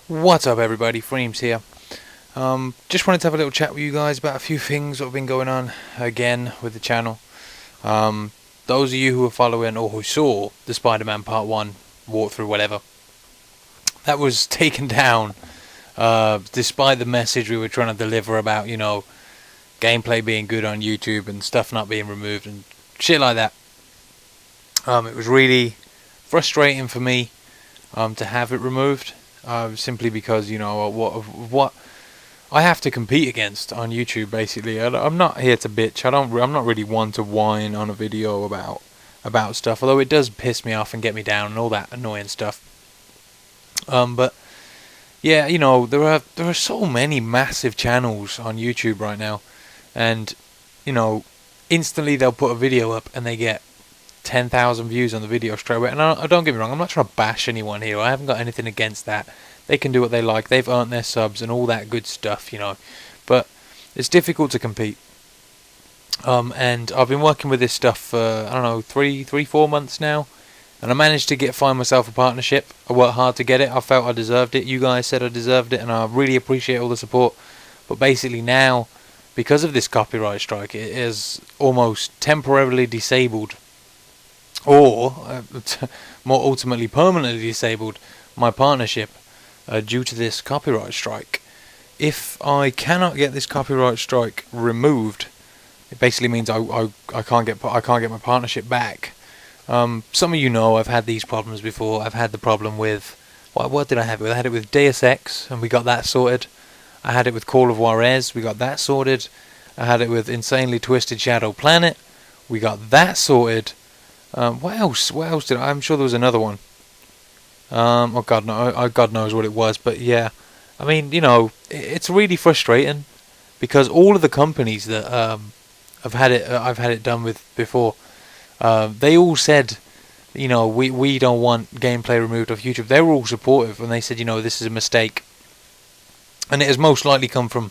What's up everybody, IFreeMz here. Just wanted to have a little chat with you guys about a few things that have been going on again with the channel. Those of you who are following or who saw the Spider-Man Part 1 walkthrough, whatever, that was taken down despite the message we were trying to deliver about, gameplay being good on YouTube and stuff not being removed and shit like that. It was really frustrating for me to have it removed. Simply because what I have to compete against on YouTube. Basically, I'm not here to bitch. I'm not really one to whine on a video about stuff. Although it does piss me off and get me down and all that annoying stuff. But yeah, there are so many massive channels on YouTube right now, and instantly they'll put a video up and they get 10,000 views on the video straight away. And don't get me wrong, I'm not trying to bash anyone here. I haven't got anything against that. They can do what they like. They've earned their subs and all that good stuff, But it's difficult to compete. And I've been working with this stuff for, I don't know, 4 months now. And I managed to find myself a partnership. I worked hard to get it. I felt I deserved it. You guys said I deserved it, and I really appreciate all the support. But basically now, because of this copyright strike, it is almost temporarily disabled, or more ultimately permanently disabled, my partnership due to this copyright strike. If I cannot get this copyright strike removed, it basically means I can't get my partnership back. Some of you know I've had these problems before. I've had the problem with what did I have it with? I had it with Deus Ex, and we got that sorted. I had it with Call of Juarez, we got that sorted. I had it with Insanely Twisted Shadow Planet, we got that sorted. What else? What else did I'm sure there was another one. Oh God, no! God knows what it was, but yeah. I mean, it's really frustrating because all of the companies that I've had it done with before, they all said, we don't want gameplay removed off YouTube. They were all supportive, and they said, this is a mistake, and it has most likely come from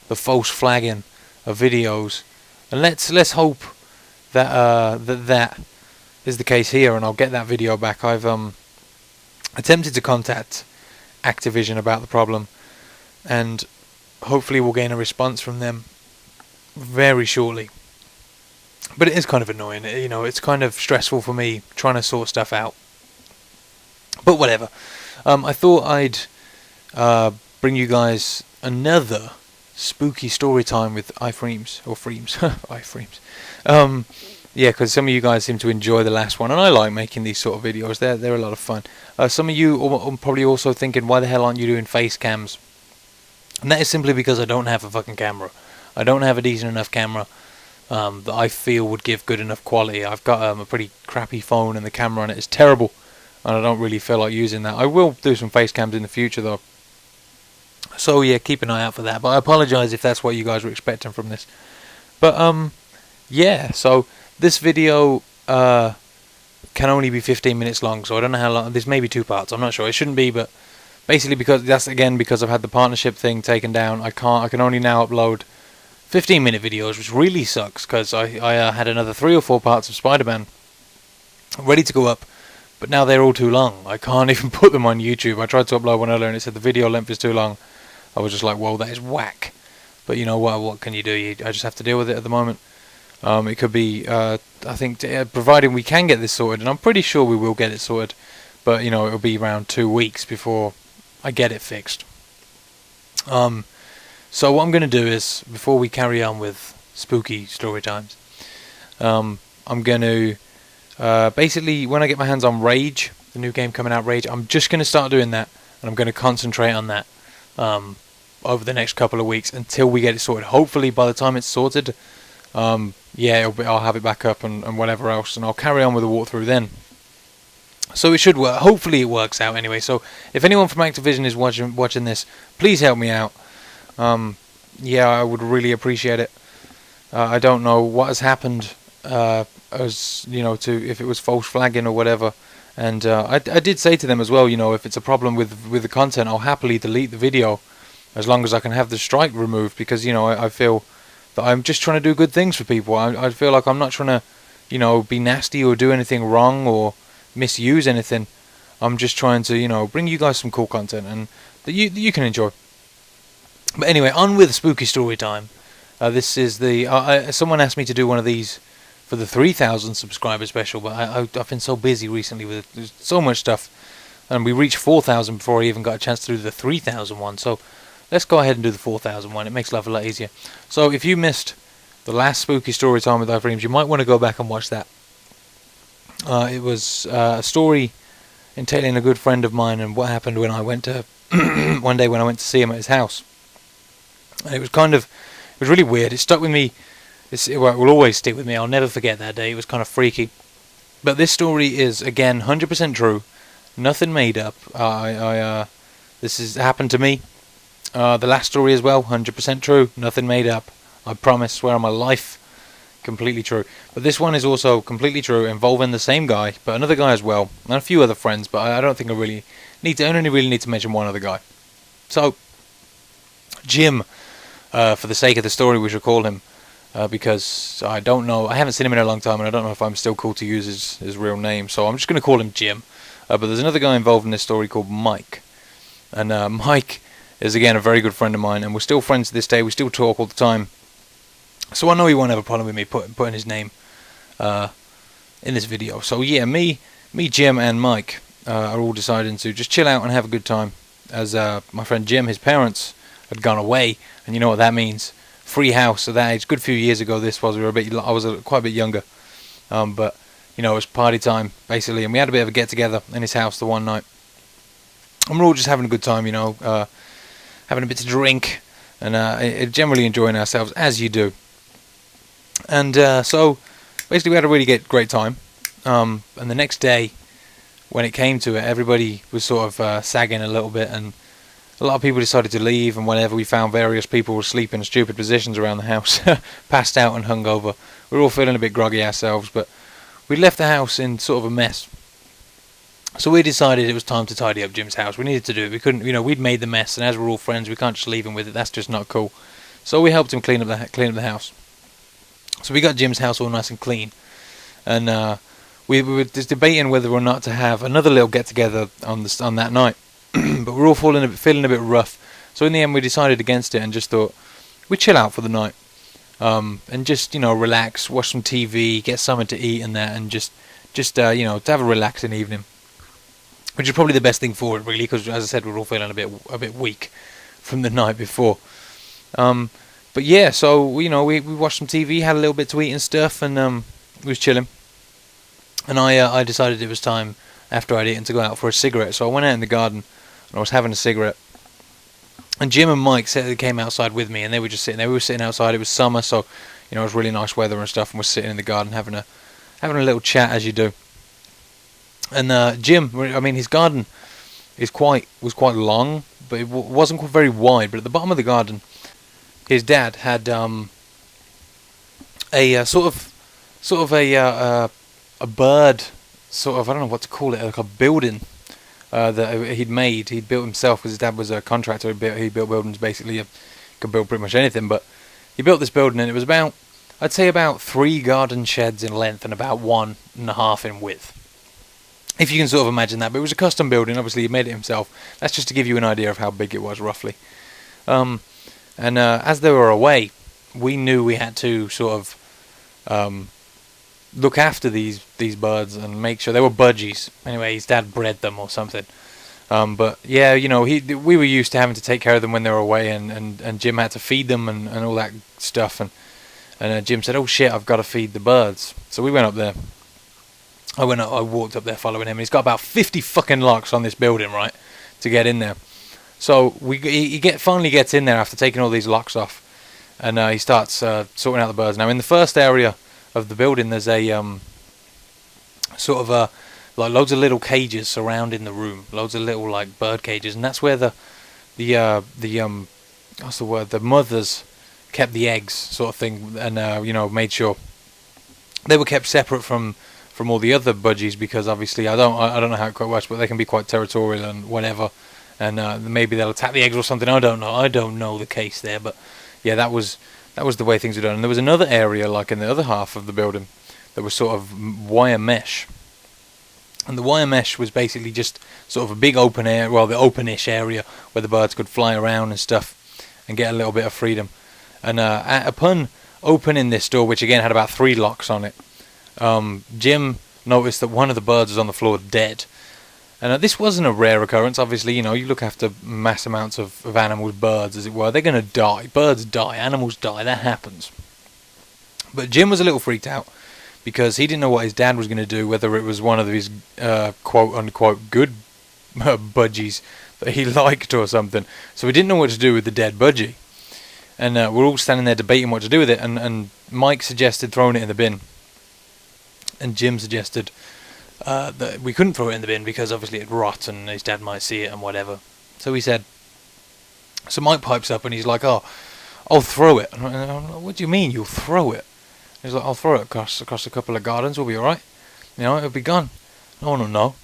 the false flagging of videos. And let's hope that that is the case here, and I'll get that video back. I've attempted to contact Activision about the problem, and hopefully we'll gain a response from them very shortly. But it is kind of annoying, it's kind of stressful for me trying to sort stuff out. But whatever. I thought I'd bring you guys another spooky story time with IFreeMz, or FreeMz, IFreeMz. Yeah, because some of you guys seem to enjoy the last one, and I like making these sort of videos. They're a lot of fun. Some of you are probably also thinking, why the hell aren't you doing face cams? And that is simply because I don't have a fucking camera. I don't have a decent enough camera that I feel would give good enough quality. I've got a pretty crappy phone, and the camera on it is terrible, and I don't really feel like using that. I will do some face cams in the future, though. So yeah, keep an eye out for that. But I apologise if that's what you guys were expecting from this. But yeah, so this video can only be 15 minutes long, so I don't know how long. There's maybe 2 parts. I'm not sure. It shouldn't be, but basically because I've had the partnership thing taken down. I can only now upload 15-minute videos, which really sucks because I had another 3 or 4 parts of Spider-Man ready to go up, but now they're all too long. I can't even put them on YouTube. I tried to upload one earlier and it said the video length is too long. I was just like, whoa, that is whack. But you know what can you do? I just have to deal with it at the moment. It could be, I think, providing we can get this sorted, and I'm pretty sure we will get it sorted, but it'll be around 2 weeks before I get it fixed. So what I'm going to do is, before we carry on with spooky story times, I'm going to, basically, when I get my hands on Rage, the new game coming out, Rage, I'm just going to start doing that, and I'm going to concentrate on that over the next couple of weeks until we get it sorted. Hopefully by the time it's sorted, yeah, I'll have it back up and whatever else, and I'll carry on with the walkthrough then. So it should work. Hopefully it works out anyway. So if anyone from Activision is watching this, please help me out. Yeah, I would really appreciate it. I don't know what has happened, as to if it was false flagging or whatever. And I did say to them as well, if it's a problem with the content, I'll happily delete the video as long as I can have the strike removed, because I feel that I'm just trying to do good things for people. I feel like I'm not trying to, be nasty or do anything wrong or misuse anything. I'm just trying to, you know, bring you guys some cool content and that you can enjoy. But anyway, on with spooky story time. This is the someone asked me to do one of these for the 3,000 subscriber special, but I've been so busy recently with there's so much stuff, and we reached 4,000 before I even got a chance to do the 3,000 one. So let's go ahead and do the 4,000 one. It makes life a lot easier. So if you missed the last spooky story time with IFreeMz, you might want to go back and watch that. It was a story entailing a good friend of mine and what happened when I went to one day when I went to see him at his house. And it was really weird. It stuck with me. It will always stick with me. I'll never forget that day. It was kind of freaky. But this story is, again, 100% true. Nothing made up. This has happened to me. The last story as well, 100% true. Nothing made up. I promise, swear on my life, completely true. But this one is also completely true, involving the same guy, but another guy as well, and a few other friends. But I don't think I only really need to mention one other guy. So, Jim, for the sake of the story, we should call him. Because I don't know, I haven't seen him in a long time, and I don't know if I'm still cool to use his real name, so I'm just going to call him Jim. But there's another guy involved in this story called Mike, and Mike is again a very good friend of mine, and we're still friends to this day. We still talk all the time, so I know he won't have a problem with me putting his name in this video. So yeah, me, Jim, and Mike are all deciding to just chill out and have a good time, as my friend Jim, his parents had gone away, and you know what that means. Free house at that age. Good few years ago this was. I was quite a bit younger, but you know, it was party time basically, and we had a bit of a get together in his house the one night, and we're all just having a good time, you know, having a bit to drink, and generally enjoying ourselves as you do. And so basically we had a really great time, and the next day when it came to it, everybody was sort of sagging a little bit, and a lot of people decided to leave, and whenever we found various people were sleeping in stupid positions around the house, passed out and hungover. We were all feeling a bit groggy ourselves, but we left the house in sort of a mess. So we decided it was time to tidy up Jim's house. We needed to do it. We couldn't, you know, we'd made the mess, and as we're all friends, we can't just leave him with it. That's just not cool. So we helped him clean up the house. So we got Jim's house all nice and clean, and we were just debating whether or not to have another little get together on that night. But we're all feeling a bit rough, so in the end we decided against it and just thought we'd chill out for the night, and just, you know, relax, watch some TV, get something to eat and that, and just you know, to have a relaxing evening, which is probably the best thing for it, really, because as I said, we're all feeling a bit weak from the night before. But yeah, so you know, we watched some TV, had a little bit to eat and stuff, and we was chilling, and I decided it was time after I'd eaten to go out for a cigarette. So I went out in the garden and I was having a cigarette, and Jim and Mike came outside with me, and they were just sitting there. We were sitting outside. It was summer, so you know, it was really nice weather and stuff, and we're sitting in the garden having a little chat, as you do. And Jim, I mean, his garden was quite long, but it wasn't very wide. But at the bottom of the garden, his dad had a sort of a bird, sort of, I don't know what to call it, like a building that he'd made. He'd built himself, because his dad was a contractor. He built buildings basically. He could build pretty much anything, but he built this building, and it was I'd say about 3 garden sheds in length and about 1.5 in width, if you can sort of imagine that. But it was a custom building. Obviously he made it himself. That's just to give you an idea of how big it was roughly. And as they were away, we knew we had to sort of look after these birds and make sure they were budgies. Anyway, his dad bred them or something. But yeah, you know, we were used to having to take care of them when they were away, and Jim had to feed them and all that stuff. And Jim said, "Oh shit, I've got to feed the birds." So we went up there. I walked up there following him, and he's got about 50 fucking locks on this building, right, to get in there. So he finally gets in there after taking all these locks off, and he starts sorting out the birds. Now in the first area of the building, there's a sort of like loads of little cages surrounding the room, loads of little like bird cages, and that's where the what's the word, the mothers kept the eggs, sort of thing, and you know, made sure they were kept separate from all the other budgies, because obviously I don't know how it quite works, but they can be quite territorial and whatever, and maybe they'll attack the eggs or something. I don't know the case there, but yeah, that was the way things were done. And there was another area, like in the other half of the building, that was sort of wire mesh. And the wire mesh was basically just sort of a big open air, well, the openish area where the birds could fly around and stuff and get a little bit of freedom. And upon opening this door, which again had about 3 locks on it, Jim noticed that one of the birds was on the floor dead. And this wasn't a rare occurrence. Obviously, you know, you look after mass amounts of animals, birds as it were, they're going to die. Birds die, animals die, that happens. But Jim was a little freaked out because he didn't know what his dad was going to do, whether it was one of his quote-unquote good budgies that he liked or something. So he didn't know what to do with the dead budgie. And we're all standing there debating what to do with it, and Mike suggested throwing it in the bin. And Jim suggested that we couldn't throw it in the bin because obviously it'd rot and his dad might see it and whatever. So he said, so Mike pipes up and he's like, oh, I'll throw it. And I'm like, what do you mean you'll throw it? He's like, I'll throw it across a couple of gardens, we'll be alright. You know, it'll be gone. No.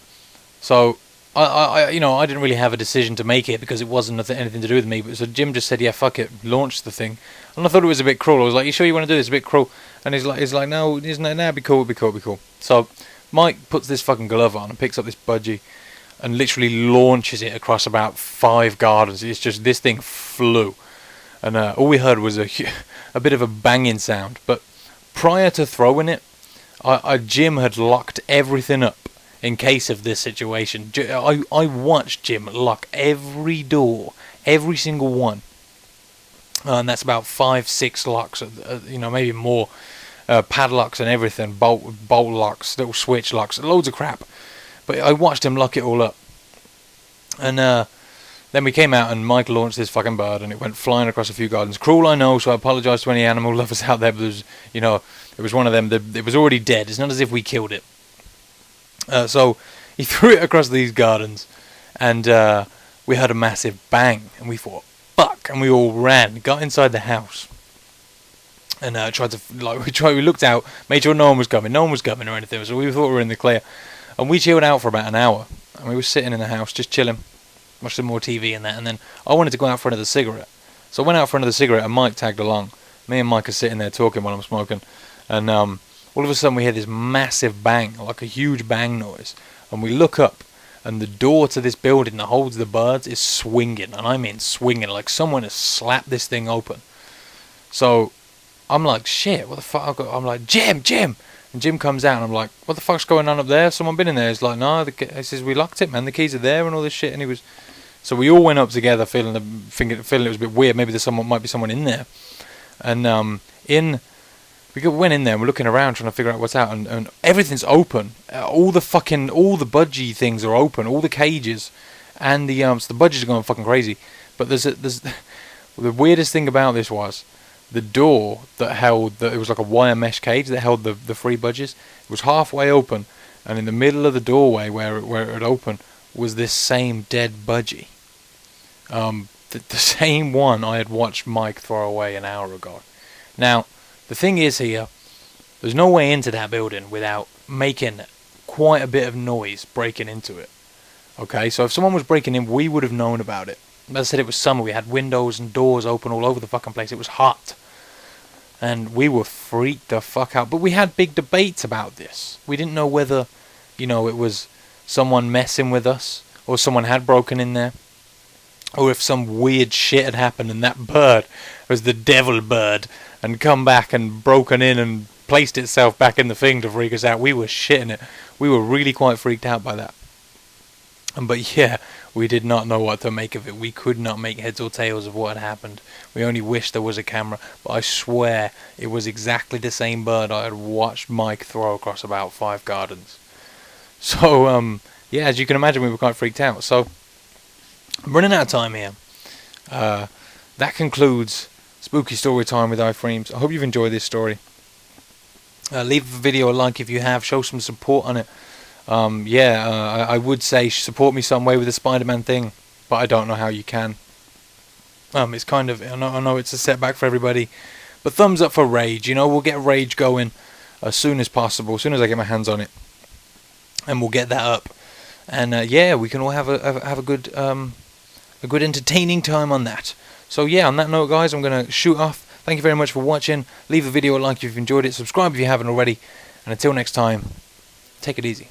So I didn't really have a decision to make it because it wasn't anything to do with me. But so Jim just said, yeah, fuck it, launch the thing. And I thought it was a bit cruel. I was like, you sure you want to do this? It's a bit cruel. And he's like, no, isn't it? Nah, it'd be cool. So Mike puts this fucking glove on and picks up this budgie and literally launches it across about 5 gardens. It's just, this thing flew. And all we heard was a bit of a banging sound. But prior to throwing it, Jim had locked everything up in case of this situation. I watched Jim lock every door, every single one. And that's about 5-6 locks, maybe more. Padlocks and everything, bolt locks, little switch locks, loads of crap. But I watched him lock it all up. And then we came out and Mike launched this fucking bird and it went flying across a few gardens. Cruel, I know, so I apologise to any animal lovers out there, but it was one of them, it was already dead. It's not as if we killed it. So he threw it across these gardens and we heard a massive bang and we thought, fuck, and we all ran, got inside the house. And we looked out, made sure no one was coming or anything, so we thought we were in the clear. And we chilled out for about an hour, and we were sitting in the house, just chilling, watched some more TV and that, and then I wanted to go out for another cigarette. So I went out for another cigarette, and Mike tagged along. Me and Mike are sitting there talking while I'm smoking, and all of a sudden we hear this massive bang, like a huge bang noise, and we look up, and the door to this building that holds the birds is swinging, and I mean swinging, like someone has slapped this thing open. So I'm like, shit, what the fuck? I'm like, Jim! And Jim comes out and I'm like, what the fuck's going on up there? Someone been in there? He's like, no, he says, we locked it, man, the keys are there and all this shit. And so we all went up together feeling it was a bit weird, maybe might be someone in there. And we went in there and we're looking around trying to figure out what's out, and everything's open. All the budgie things are open, all the cages, and so the budgies are going fucking crazy. But there's the weirdest thing about this was, the door that held, it was like a wire mesh cage that held the 3 budgies. It was halfway open, and in the middle of the doorway where it had opened was this same dead budgie. The same one I had watched Mike throw away an hour ago. Now, the thing is here, there's no way into that building without making quite a bit of noise breaking into it. Okay, so if someone was breaking in, we would have known about it. As I said, it was summer, we had windows and doors open all over the fucking place, it was hot. And we were freaked the fuck out. But we had big debates about this. We didn't know whether, it was someone messing with us, or someone had broken in there, or if some weird shit had happened and that bird was the devil bird and come back and broken in and placed itself back in the thing to freak us out. We were shitting it. We were really quite freaked out by that. But yeah, we did not know what to make of it. We could not make heads or tails of what had happened. We only wished there was a camera, but I swear it was exactly the same bird I had watched Mike throw across about 5 gardens. So, yeah, as you can imagine, we were quite freaked out. So, I'm running out of time here. That concludes Spooky Story Time with IFreeMz. I hope you've enjoyed this story. Leave the video a like if you have. Show some support on it. I would say support me some way with the Spider-Man thing, but I don't know how you can. It's kind of, I know it's a setback for everybody, but thumbs up for Rage. We'll get Rage going as soon as possible, as soon as I get my hands on it, and we'll get that up. And we can all have a good entertaining time on that. So yeah, on that note, guys, I'm gonna shoot off. Thank you very much for watching. Leave the video a like if you've enjoyed it. Subscribe if you haven't already. And until next time, take it easy.